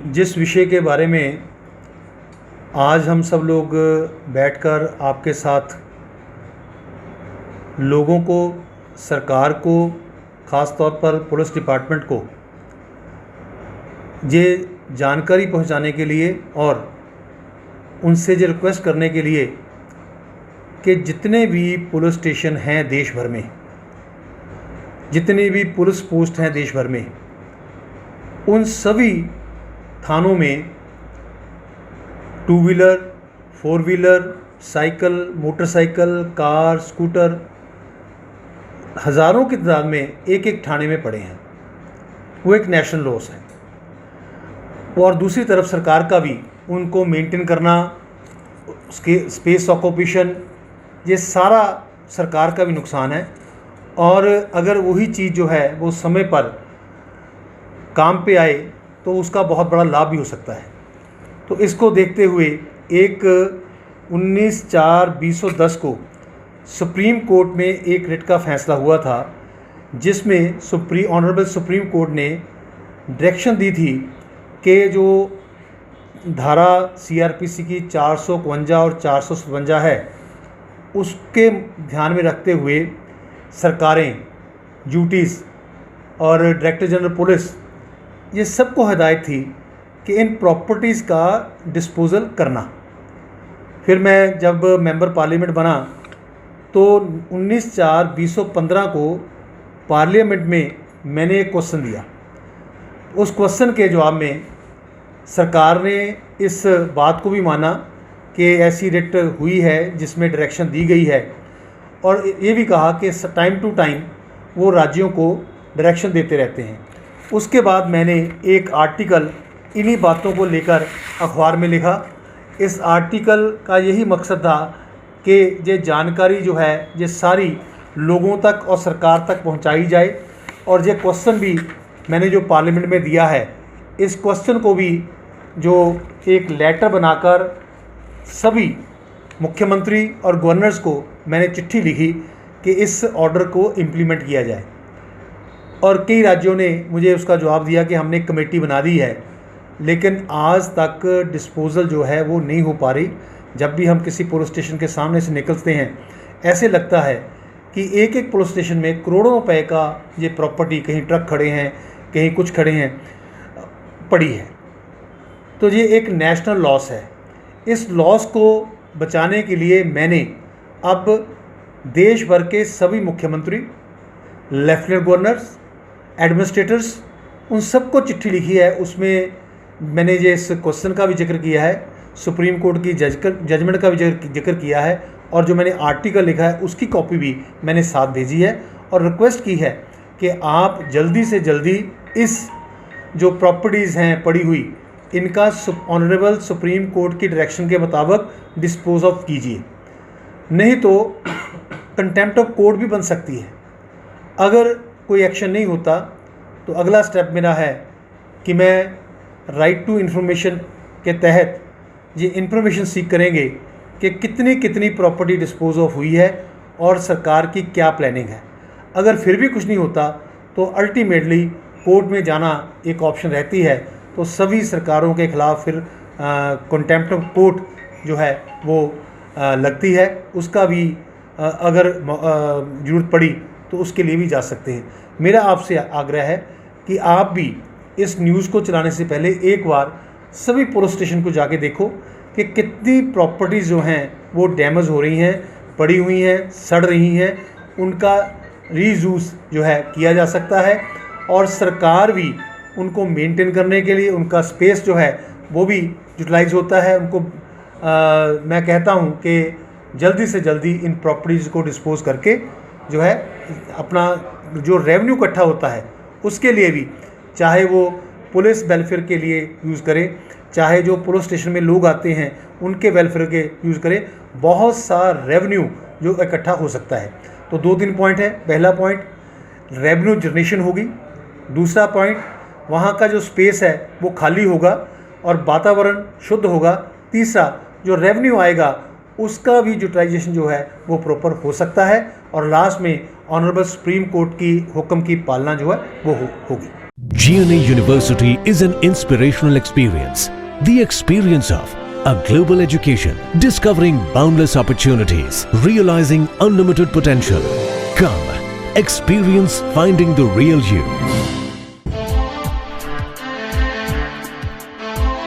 जिस विषय के बारे में आज हम सब लोग बैठकर आपके साथ लोगों को, सरकार को, ख़ास तौर पर पुलिस डिपार्टमेंट को ये जानकारी पहुंचाने के लिए और उनसे ये रिक्वेस्ट करने के लिए कि जितने भी पुलिस स्टेशन हैं देश भर में, जितनी भी पुलिस पोस्ट हैं देश भर में, उन सभी थानों में two wheeler, four wheeler, cycle, motorcycle, car, scooter हज़ारों की तादाद में एक एक थाने में पड़े हैं। वो एक नेशनल लॉस है। और दूसरी तरफ सरकार का भी उनको मेंटेन करना, उसके स्पेस ऑक्यूपेशन, ये सारा सरकार का भी नुकसान है। और अगर वही चीज़ जो है वो समय पर काम पे आए तो उसका बहुत बड़ा लाभ भी हो सकता है। तो इसको देखते हुए एक 19/4/2010 को सुप्रीम कोर्ट में एक रिट का फैसला हुआ था, जिसमें ऑनरेबल सुप्रीम कोर्ट ने डायरेक्शन दी थी कि जो धारा सीआरपीसी की 451 और 457 है, उसके ध्यान में रखते हुए सरकारें, ड्यूटीज़ और डायरेक्टर जनरल पुलिस, ये सबको हिदायत थी कि इन प्रॉपर्टीज़ का डिस्पोज़ल करना। फिर मैं जब मेंबर पार्लियामेंट बना तो 19/4/2015 को पार्लियामेंट में मैंने एक क्वेश्चन दिया। उस क्वेश्चन के जवाब में सरकार ने इस बात को भी माना कि ऐसी रिट हुई है जिसमें डायरेक्शन दी गई है, और ये भी कहा कि टाइम टू टाइम वो राज्यों को डायरेक्शन देते रहते हैं। उसके बाद मैंने एक आर्टिकल इन्हीं बातों को लेकर अखबार में लिखा। इस आर्टिकल का यही मकसद था कि ये जानकारी जो है ये सारी लोगों तक और सरकार तक पहुंचाई जाए। और ये क्वेश्चन भी मैंने जो पार्लियामेंट में दिया है, इस क्वेश्चन को भी जो एक लेटर बनाकर सभी मुख्यमंत्री और गवर्नर्स को मैंने चिट्ठी लिखी कि इस ऑर्डर को इम्प्लीमेंट किया जाए। और कई राज्यों ने मुझे उसका जवाब दिया कि हमने एक कमेटी बना दी है, लेकिन आज तक डिस्पोज़ल जो है वो नहीं हो पा रही। जब भी हम किसी पुलिस स्टेशन के सामने से निकलते हैं, ऐसे लगता है कि एक एक पुलिस स्टेशन में करोड़ों रुपए का ये प्रॉपर्टी, कहीं ट्रक खड़े हैं, कहीं कुछ खड़े हैं, पड़ी है। तो ये एक नेशनल लॉस है। इस लॉस को बचाने के लिए मैंने अब देश भर के सभी मुख्यमंत्री, लेफ्टिनेंट गवर्नर्स, एडमिनिस्ट्रेटर्स, उन सबको चिट्ठी लिखी है। उसमें मैंने ये इस क्वेश्चन का भी जिक्र किया है, सुप्रीम कोर्ट की जजमेंट का भी जिक्र किया है, और जो मैंने आर्टिकल लिखा है उसकी कॉपी भी मैंने साथ भेजी है। और रिक्वेस्ट की है कि आप जल्दी से जल्दी इस जो प्रॉपर्टीज़ हैं पड़ी हुई, इनका ऑनरेबल सुप्रीम कोर्ट की डायरेक्शन के मुताबिक डिस्पोज ऑफ कीजिए, नहीं तो कंटेम्प्ट ऑफ कोर्ट भी बन सकती है। अगर कोई एक्शन नहीं होता तो अगला स्टेप मेरा है कि मैं राइट टू इन्फॉर्मेशन के तहत ये इन्फॉर्मेशन सीख करेंगे कि कितनी कितनी प्रॉपर्टी डिस्पोज ऑफ हुई है और सरकार की क्या प्लानिंग है। अगर फिर भी कुछ नहीं होता तो अल्टीमेटली कोर्ट में जाना एक ऑप्शन रहती है। तो सभी सरकारों के ख़िलाफ़ फिर कंटेम्प्ट ऑफ कोर्ट जो है वो लगती है। उसका भी अगर ज़रूरत पड़ी तो उसके लिए भी जा सकते हैं। मेरा आपसे आग्रह है कि आप भी इस न्यूज़ को चलाने से पहले एक बार सभी पुलिस स्टेशन को जाके देखो कि कितनी प्रॉपर्टीज़ जो हैं वो डैमेज हो रही हैं, पड़ी हुई हैं, सड़ रही हैं। उनका रीयूज़ जो है किया जा सकता है, और सरकार भी उनको मेंटेन करने के लिए उनका स्पेस जो है वो भी यूटिलाइज होता है। उनको मैं कहता हूँ कि जल्दी से जल्दी इन प्रॉपर्टीज़ को डिस्पोज करके जो है अपना जो रेवेन्यू इकट्ठा होता है उसके लिए भी, चाहे वो पुलिस वेलफेयर के लिए यूज़ करें, चाहे जो पुलिस स्टेशन में लोग आते हैं उनके वेलफेयर के यूज़ करें। बहुत सा रेवेन्यू जो इकट्ठा हो सकता है। तो 2-3 पॉइंट है। पहला पॉइंट, रेवेन्यू जनरेशन होगी। दूसरा पॉइंट, वहाँ का जो स्पेस है वो खाली होगा और वातावरण शुद्ध होगा। तीसरा, जो रेवेन्यू आएगा उसका भी यूटिलाइजेशन जो है वो प्रॉपर हो सकता है। और लास्ट में ऑनरेबल सुप्रीम कोर्ट की हुक्म की पालना जो है वो होगी। GNA University is an inspirational experience. The experience of a global education, discovering boundless opportunities, realizing unlimited potential. Come, experience finding the real you.